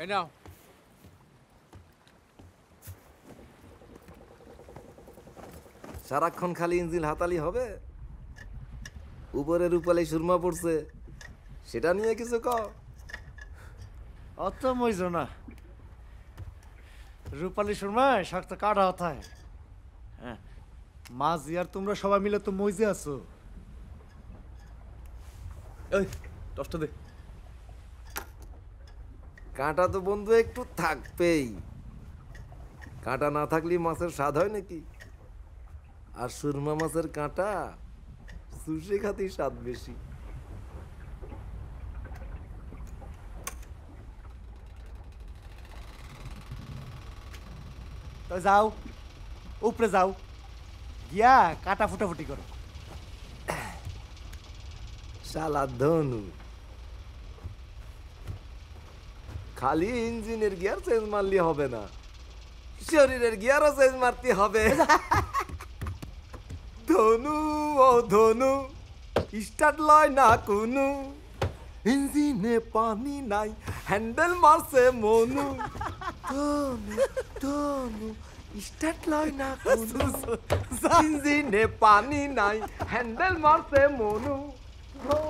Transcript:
এই নাও। সারাক্ষণ খালি ইঞ্জিন হাতালি হবে? উপরে রূপালি সুরমা পড়ছে, সেটা নিয়ে কিছু কও। অত মইজো না, রূপালী সুরমা শক্ত কাটা হতায়। হ্যাঁ, মাঝি আর তোমরা সবাই মিলে তো মইজে আছো। এই টসটা দে। কাঁটা তো বন্ধু একটু থাকবেই, কাঁটা না থাকলে মাছের স্বাদ হয় নাকি? আর সুরমা মাছের কাঁটা সুশে খাতেই স্বাদ বেশি। তো যাও, উপরে যাও, গিয়া কাটা ফুটাফুটি করো। শালা ধনু, খালি ইঞ্জিনের গিয়ার চেঞ্জ মারলে হবে না, শরীরের গিয়ারও চেঞ্জ মারতে হবে। ধনু ও ধনু, স্টার্ট লয় না কোনো, ইঞ্জিনে পানি নাই, হ্যান্ডেল মারছে মনু। ধনু ধনু, স্টার্ট লয় না কোনো, ইঞ্জিনে পানি নাই, হ্যান্ডেল মারছে মনু।